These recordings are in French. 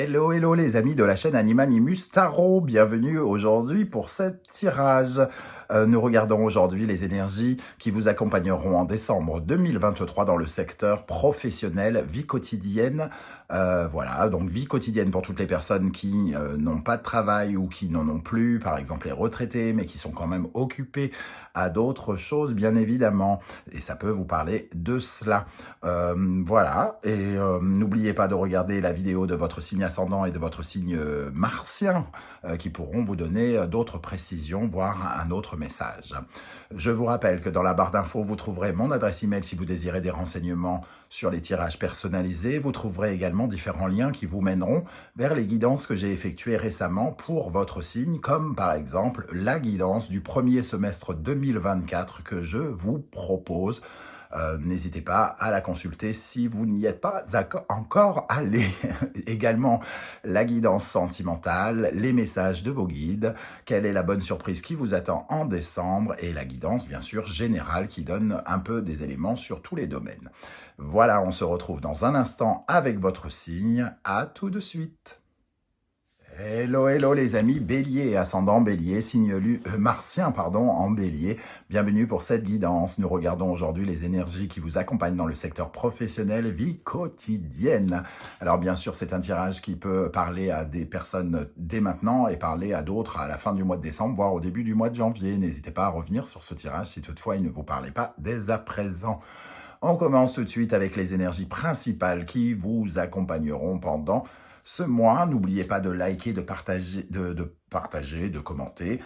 Hello, hello les amis de la chaîne Animanimus Tarot, bienvenue aujourd'hui pour cette tirage. Nous regardons aujourd'hui les énergies qui vous accompagneront en décembre 2023 dans le secteur professionnel, vie quotidienne. Voilà, donc vie quotidienne pour toutes les personnes qui n'ont pas de travail ou qui n'en ont plus, par exemple les retraités, mais qui sont quand même occupés à d'autres choses, bien évidemment. Et ça peut vous parler de cela. Voilà, et n'oubliez pas de regarder la vidéo de votre signe ascendant et de votre signe martien qui pourront vous donner d'autres précisions, voire un autre message. Je vous rappelle que dans la barre d'infos, vous trouverez mon adresse email si vous désirez des renseignements sur les tirages personnalisés. Vous trouverez également différents liens qui vous mèneront vers les guidances que j'ai effectuées récemment pour votre signe, comme par exemple la guidance du premier semestre 2024 que je vous propose. N'hésitez pas à la consulter si vous n'y êtes pas encore allé. Également, la guidance sentimentale, les messages de vos guides, quelle est la bonne surprise qui vous attend en décembre et la guidance, bien sûr, générale qui donne un peu des éléments sur tous les domaines. Voilà, on se retrouve dans un instant avec votre signe. À tout de suite. Hello, hello les amis, Bélier, ascendant Bélier, signe martien, en Bélier. Bienvenue pour cette guidance. Nous regardons aujourd'hui les énergies qui vous accompagnent dans le secteur professionnel, vie quotidienne. Alors bien sûr, c'est un tirage qui peut parler à des personnes dès maintenant et parler à d'autres à la fin du mois de décembre, voire au début du mois de janvier. N'hésitez pas à revenir sur ce tirage si toutefois il ne vous parlait pas dès à présent. On commence tout de suite avec les énergies principales qui vous accompagneront pendant ce mois. N'oubliez pas de liker, de partager, de commenter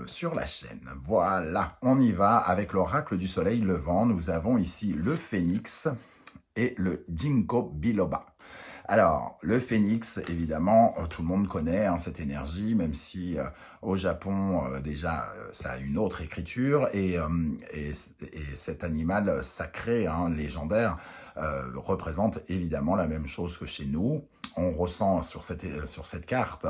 sur la chaîne. Voilà, on y va avec l'oracle du soleil levant. Nous avons ici le phénix et le ginkgo biloba. Alors, le phénix, évidemment, tout le monde connaît cette énergie, même si au Japon, déjà, ça a une autre écriture, et cet animal sacré, légendaire, représente évidemment la même chose que chez nous. On ressent sur cette carte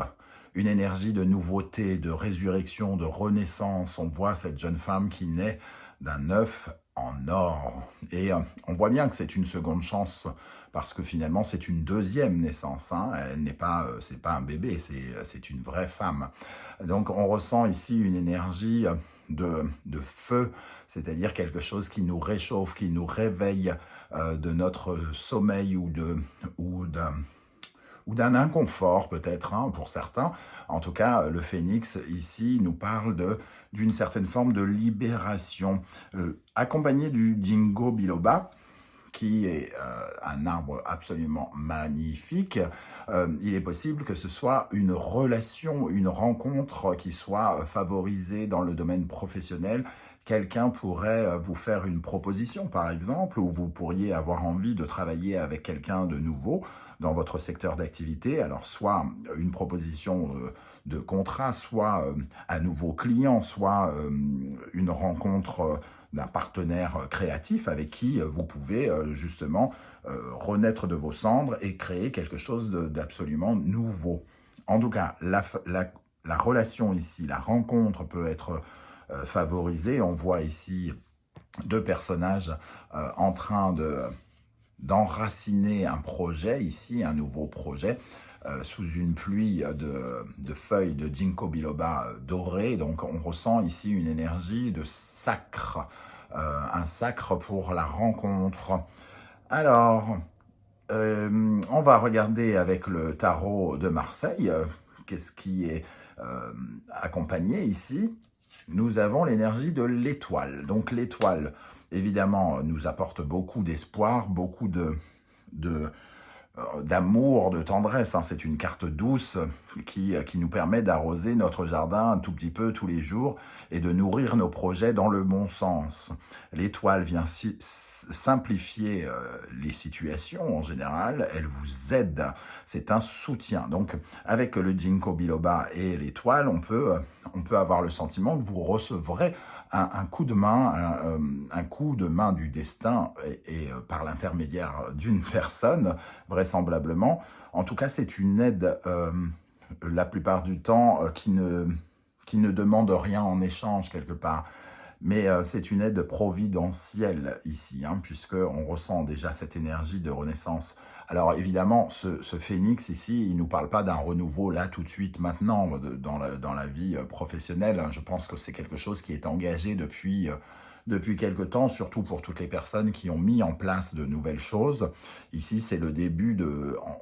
une énergie de nouveauté, de résurrection, de renaissance. On voit cette jeune femme qui naît d'un œuf en or. Et on voit bien que c'est une seconde chance parce que finalement c'est une deuxième naissance. Elle n'est pas, c'est pas un bébé, c'est une vraie femme. Donc on ressent ici une énergie de feu, c'est-à-dire quelque chose qui nous réchauffe, qui nous réveille de notre sommeil ou d'un inconfort peut-être pour certains. En tout cas, le phénix ici nous parle d'une certaine forme de libération, accompagné du ginkgo biloba, qui est un arbre absolument magnifique. Il est possible que ce soit une relation, une rencontre qui soit favorisée dans le domaine professionnel. Quelqu'un pourrait vous faire une proposition, par exemple, ou vous pourriez avoir envie de travailler avec quelqu'un de nouveau dans votre secteur d'activité. Alors, soit une proposition de contrat, soit un nouveau client, soit une rencontre d'un partenaire créatif avec qui vous pouvez justement renaître de vos cendres et créer quelque chose d'absolument nouveau. En tout cas, la relation ici, la rencontre peut être favorisée. On voit ici deux personnages en train d'enraciner un projet ici, un nouveau projet, sous une pluie de feuilles de ginkgo biloba dorées. Donc on ressent ici une énergie de sacre, un sacre pour la rencontre. Alors, on va regarder avec le tarot de Marseille, qu'est-ce qui est accompagné ici. Nous avons l'énergie de l'étoile. Donc l'étoile, évidemment, nous apporte beaucoup d'espoir, beaucoup d'amour, de tendresse. C'est une carte douce qui nous permet d'arroser notre jardin un tout petit peu tous les jours et de nourrir nos projets dans le bon sens. L'étoile vient simplifier les situations en général, elle vous aide, c'est un soutien. Donc avec le ginkgo biloba et l'étoile, on peut avoir le sentiment que vous recevrez un coup de main, un coup de main du destin et par l'intermédiaire d'une personne, vraisemblablement. En tout cas, c'est une aide la plupart du temps qui ne demande rien en échange quelque part. Mais c'est une aide providentielle ici, hein, puisqu'on ressent déjà cette énergie de renaissance. Alors évidemment, ce phénix ici, il ne nous parle pas d'un renouveau là, tout de suite, maintenant, dans la vie professionnelle, hein. Je pense que c'est quelque chose qui est engagé depuis quelque temps, surtout pour toutes les personnes qui ont mis en place de nouvelles choses. Ici, c'est le début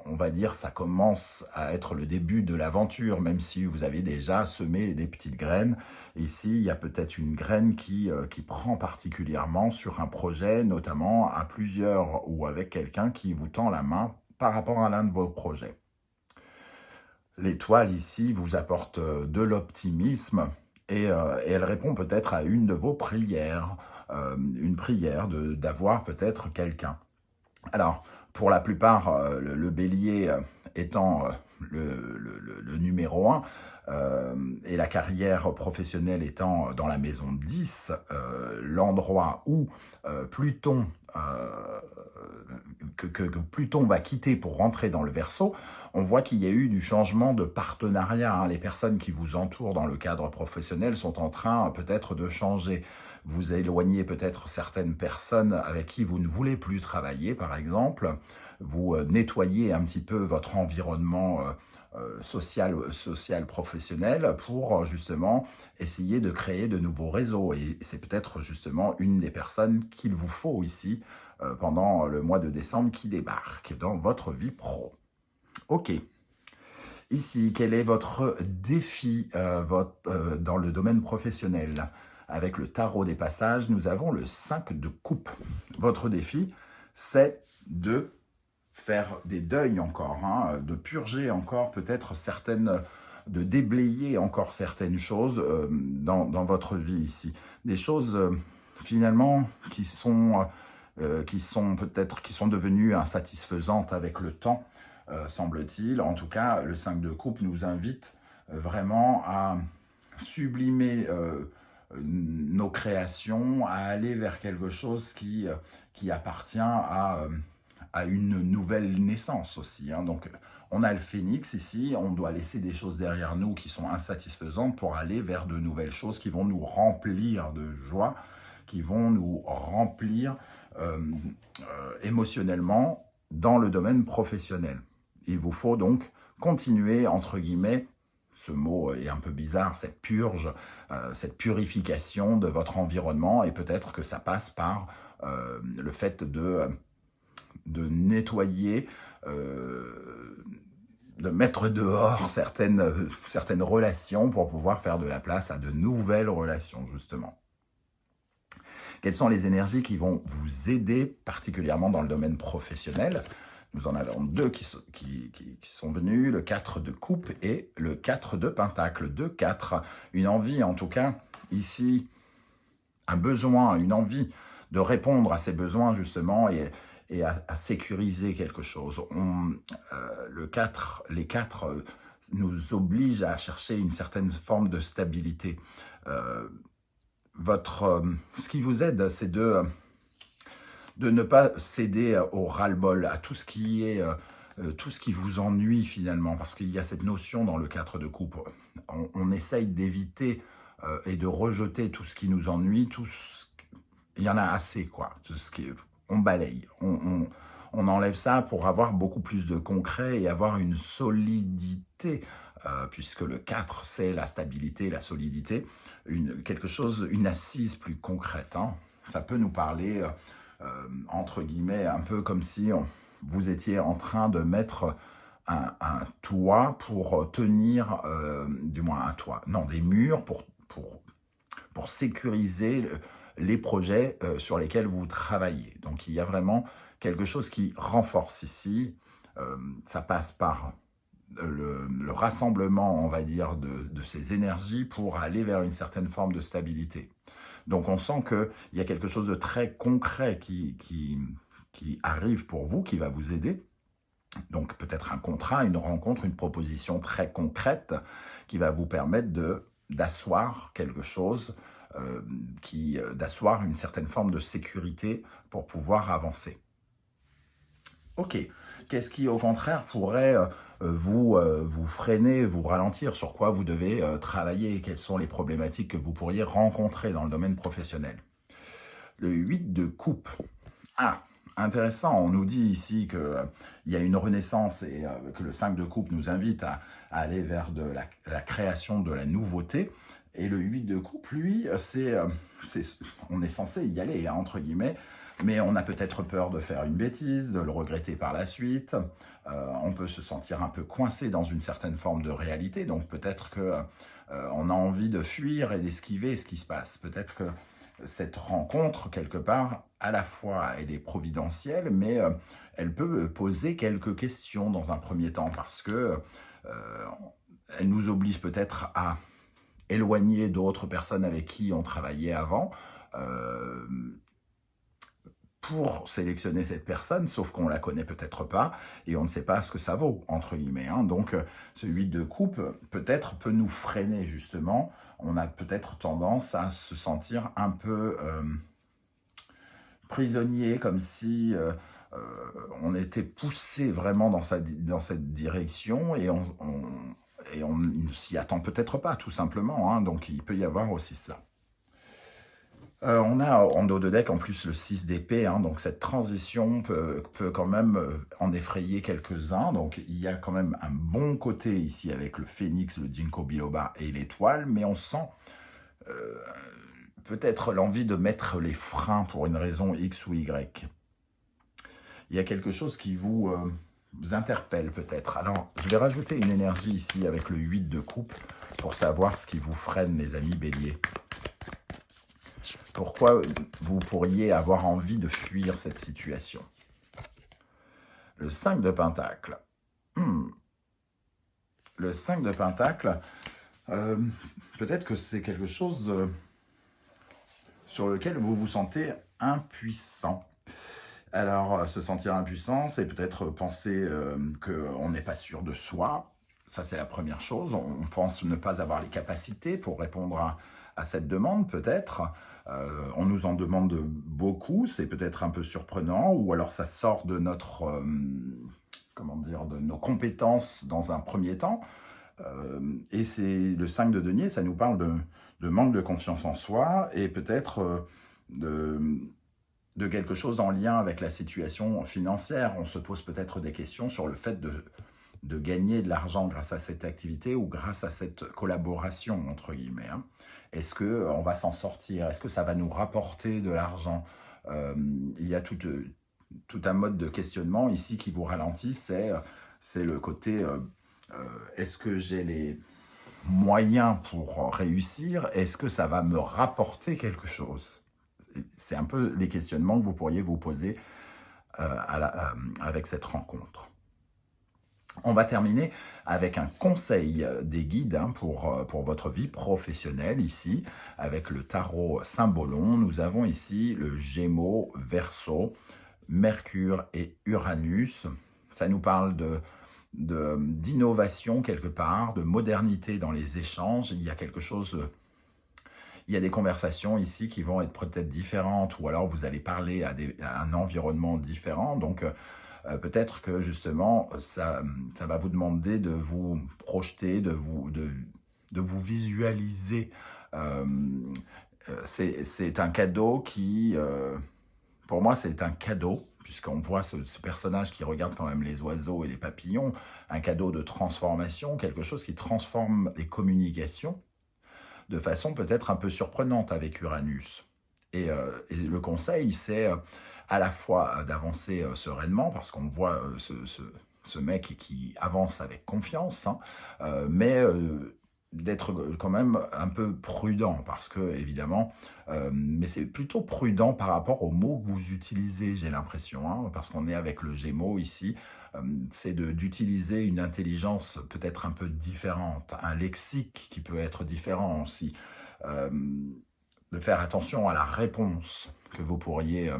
on va dire, ça commence à être le début de l'aventure, même si vous avez déjà semé des petites graines. Ici, il y a peut-être une graine qui prend particulièrement sur un projet, notamment à plusieurs ou avec quelqu'un qui vous tend la main par rapport à l'un de vos projets. L'étoile ici vous apporte de l'optimisme et elle répond peut-être à une de vos prières, une prière d'avoir peut-être quelqu'un. Alors, pour la plupart, le bélier étant le numéro 1, et la carrière professionnelle étant dans la maison 10, l'endroit où Pluton, que Pluton va quitter pour rentrer dans le Verseau, on voit qu'il y a eu du changement de partenariat, hein. Les personnes qui vous entourent dans le cadre professionnel sont en train peut-être de changer. Vous éloignez peut-être certaines personnes avec qui vous ne voulez plus travailler, par exemple. Vous nettoyez un petit peu votre environnement social professionnel pour justement essayer de créer de nouveaux réseaux. Et c'est peut-être justement une des personnes qu'il vous faut ici pendant le mois de décembre qui débarque dans votre vie pro. Ok. Ici, quel est votre défi dans le domaine professionnel? Avec le tarot des passages, nous avons le 5 de coupe. Votre défi, c'est de faire des deuils encore, hein, de purger encore peut-être de déblayer encore certaines choses dans votre vie ici. Des choses finalement qui sont devenues insatisfaisantes avec le temps, semble-t-il. En tout cas, le 5 de coupe nous invite vraiment à sublimer nos créations, à aller vers quelque chose qui appartient à une nouvelle naissance aussi, hein. Donc, on a le phénix ici, on doit laisser des choses derrière nous qui sont insatisfaisantes pour aller vers de nouvelles choses qui vont nous remplir de joie, qui vont nous remplir émotionnellement dans le domaine professionnel. Il vous faut donc continuer, entre guillemets, ce mot est un peu bizarre, cette purge, cette purification de votre environnement, et peut-être que ça passe par le fait de nettoyer, de mettre dehors certaines relations pour pouvoir faire de la place à de nouvelles relations, justement. Quelles sont les énergies qui vont vous aider particulièrement dans le domaine professionnel? Nous en avons deux qui sont venus, le 4 de coupe et le 4 de pentacle. 2-4, une envie en tout cas, ici, un besoin, une envie de répondre à ces besoins justement et à sécuriser quelque chose. Les 4 nous obligent à chercher une certaine forme de stabilité. Ce qui vous aide, c'est de ne pas céder au ras-le-bol, à tout ce qui vous ennuie finalement, parce qu'il y a cette notion dans le 4 de coupe. On essaye d'éviter et de rejeter tout ce qui nous ennuie, il y en a assez, quoi. On balaye, on enlève ça pour avoir beaucoup plus de concret et avoir une solidité, puisque le 4, c'est la stabilité, la solidité, une assise plus concrète, hein. Ça peut nous parler entre guillemets, un peu comme si vous étiez en train de mettre un toit pour tenir, du moins un toit, non, des murs pour sécuriser les projets sur lesquels vous travaillez. Donc il y a vraiment quelque chose qui renforce ici, ça passe par le rassemblement, on va dire, de ces énergies pour aller vers une certaine forme de stabilité. Donc on sent qu'il y a quelque chose de très concret qui arrive pour vous, qui va vous aider. Donc peut-être un contrat, une rencontre, une proposition très concrète qui va vous permettre d'asseoir quelque chose, d'asseoir une certaine forme de sécurité pour pouvoir avancer. Ok, Qu'est-ce qui, au contraire, pourrait vous freiner, vous ralentir? Sur quoi vous devez travailler? Quelles sont les problématiques que vous pourriez rencontrer dans le domaine professionnel? Le 8 de coupe. Ah, intéressant. On nous dit ici qu'il y a une renaissance et que le 5 de coupe nous invite à aller vers la création de la nouveauté. Et le 8 de coupe, lui, on est censé y aller, hein, entre guillemets, mais on a peut-être peur de faire une bêtise, de le regretter par la suite. On peut se sentir un peu coincé dans une certaine forme de réalité, donc peut-être que on a envie de fuir et d'esquiver ce qui se passe. Peut-être que cette rencontre, quelque part, à la fois, elle est providentielle, mais elle peut poser quelques questions dans un premier temps, parce que elle nous oblige peut-être à éloigner d'autres personnes avec qui on travaillait avant, pour sélectionner cette personne, sauf qu'on la connaît peut-être pas, et on ne sait pas ce que ça vaut, entre guillemets. Hein. Donc, ce 8 de coupe, peut-être, peut nous freiner, justement. On a peut-être tendance à se sentir un peu prisonnier, comme si on était poussé vraiment dans cette direction, et on ne s'y attend peut-être pas, tout simplement. Hein. Donc, il peut y avoir aussi ça. On a en dos de deck en plus le 6 d'épée, hein, donc cette transition peut quand même en effrayer quelques-uns. Donc il y a quand même un bon côté ici avec le phénix, le ginkgo biloba et l'étoile, mais on sent peut-être l'envie de mettre les freins pour une raison X ou Y. Il y a quelque chose qui vous interpelle peut-être. Alors je vais rajouter une énergie ici avec le 8 de coupe pour savoir ce qui vous freine, les amis béliers. Pourquoi vous pourriez avoir envie de fuir cette situation? Le 5 de Pentacle. Le 5 de Pentacle, peut-être que c'est quelque chose sur lequel vous vous sentez impuissant. Alors, se sentir impuissant, c'est peut-être penser qu'on n'est pas sûr de soi. Ça, c'est la première chose. On pense ne pas avoir les capacités pour répondre à cette demande, peut-être. On nous en demande beaucoup, c'est peut-être un peu surprenant, ou alors ça sort de notre, de nos compétences dans un premier temps. Et c'est le 5 de denier, ça nous parle de manque de confiance en soi, et peut-être de quelque chose en lien avec la situation financière. On se pose peut-être des questions sur le fait de gagner de l'argent grâce à cette activité ou grâce à cette collaboration, entre guillemets. Hein. Est-ce qu'on va s'en sortir? Est-ce que ça va nous rapporter de l'argent? Il y a tout un mode de questionnement ici qui vous ralentit, c'est le côté est-ce que j'ai les moyens pour réussir? Est-ce que ça va me rapporter quelque chose? C'est un peu les questionnements que vous pourriez vous poser avec cette rencontre. On va terminer avec un conseil des guides hein, pour votre vie professionnelle ici, avec le tarot Symbolon. Nous avons ici le Gémeaux, Verseau, Mercure et Uranus. Ça nous parle d'innovation quelque part, de modernité dans les échanges. Il y a quelque chose... Il y a des conversations ici qui vont être peut-être différentes, ou alors vous allez parler à un environnement différent. Donc, peut-être que justement, ça va vous demander de vous projeter, de vous visualiser. C'est un cadeau qui, pour moi, c'est un cadeau, puisqu'on voit ce personnage qui regarde quand même les oiseaux et les papillons, un cadeau de transformation, quelque chose qui transforme les communications de façon peut-être un peu surprenante avec Uranus. Et le conseil, c'est à la fois d'avancer sereinement, parce qu'on voit ce mec qui avance avec confiance, hein, mais d'être quand même un peu prudent, parce que, évidemment, mais c'est plutôt prudent par rapport aux mots que vous utilisez, j'ai l'impression, hein, parce qu'on est avec le Gémeaux ici, c'est d'utiliser une intelligence peut-être un peu différente, un lexique qui peut être différent aussi, de faire attention à la réponse que vous pourriez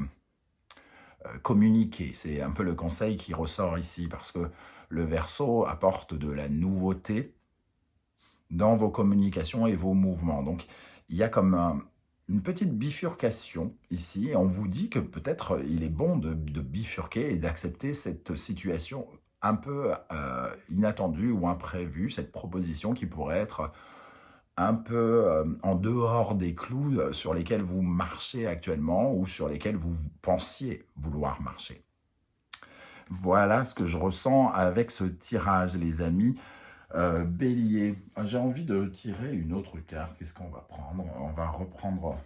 communiquer. C'est un peu le conseil qui ressort ici, parce que le Verseau apporte de la nouveauté dans vos communications et vos mouvements. Donc, il y a comme une petite bifurcation ici. Et on vous dit que peut-être il est bon de bifurquer et d'accepter cette situation un peu inattendue ou imprévue, cette proposition qui pourrait être un peu en dehors des clous sur lesquels vous marchez actuellement ou sur lesquels vous pensiez vouloir marcher. Voilà ce que je ressens avec ce tirage, les amis. Bélier, j'ai envie de tirer une autre carte. Qu'est-ce qu'on va prendre? On va reprendre...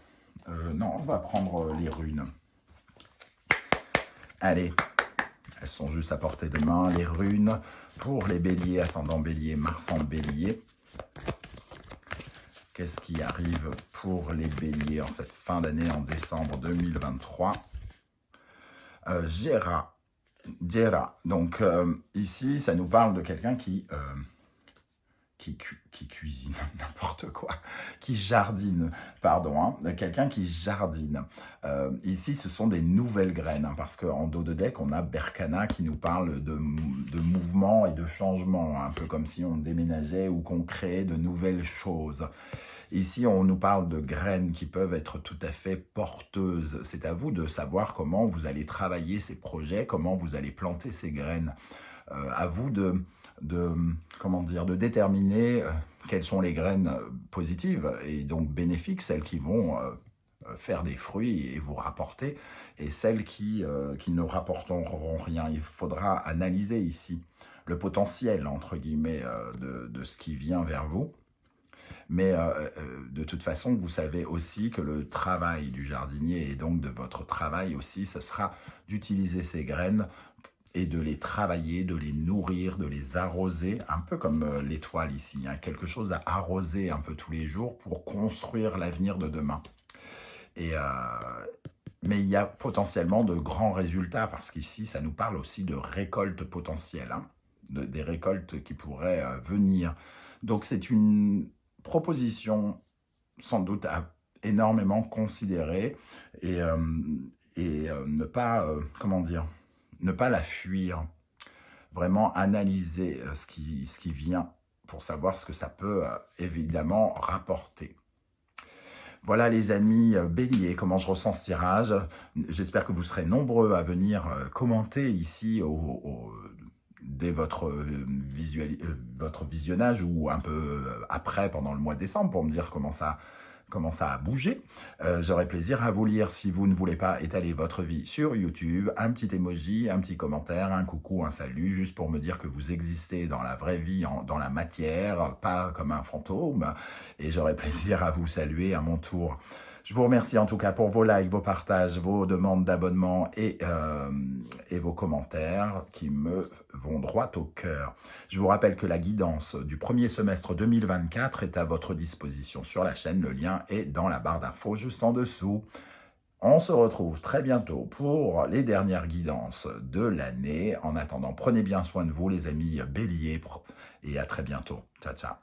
non, on va prendre les runes. Allez, elles sont juste à portée de main. Les runes pour les béliers, ascendant bélier, Mars en bélier. Qu'est-ce qui arrive pour les béliers en cette fin d'année, en décembre 2023? Gera. Donc ici, ça nous parle de quelqu'un qui cuisine, n'importe quoi, qui jardine, pardon, quelqu'un qui jardine. Ici, ce sont des nouvelles graines, parce qu'en dos de deck, on a Berkana qui nous parle de mouvement et de changement, un peu comme si on déménageait ou qu'on créait de nouvelles choses. Ici, on nous parle de graines qui peuvent être tout à fait porteuses. C'est à vous de savoir comment vous allez travailler ces projets, comment vous allez planter ces graines. À vous de déterminer quelles sont les graines positives et donc bénéfiques, celles qui vont faire des fruits et vous rapporter, et celles qui ne rapporteront rien. Il faudra analyser ici le potentiel, entre guillemets, de ce qui vient vers vous. Mais de toute façon, vous savez aussi que le travail du jardinier et donc de votre travail aussi, ce sera d'utiliser ces graines et de les travailler, de les nourrir, de les arroser, un peu comme l'étoile ici, hein, quelque chose à arroser un peu tous les jours pour construire l'avenir de demain. Mais il y a potentiellement de grands résultats, parce qu'ici, ça nous parle aussi de récoltes potentielles, hein, des récoltes qui pourraient venir. Donc c'est une proposition sans doute à énormément considérer et ne pas, ne pas la fuir, vraiment analyser ce qui vient pour savoir ce que ça peut évidemment rapporter. Voilà les amis béliers, comment je ressens ce tirage. J'espère que vous serez nombreux à venir commenter ici dès votre visionnage ou un peu après, pendant le mois de décembre, pour me dire comment ça a bougé. J'aurai plaisir à vous lire. Si vous ne voulez pas étaler votre vie sur YouTube, un petit emoji, un petit commentaire, un coucou, un salut, juste pour me dire que vous existez dans la vraie vie, dans la matière, pas comme un fantôme. Et j'aurai plaisir à vous saluer à mon tour. Je vous remercie en tout cas pour vos likes, vos partages, vos demandes d'abonnement et vos commentaires qui me vont droit au cœur. Je vous rappelle que la guidance du premier semestre 2024 est à votre disposition sur la chaîne. Le lien est dans la barre d'infos juste en dessous. On se retrouve très bientôt pour les dernières guidances de l'année. En attendant, prenez bien soin de vous les amis béliers et à très bientôt. Ciao, ciao.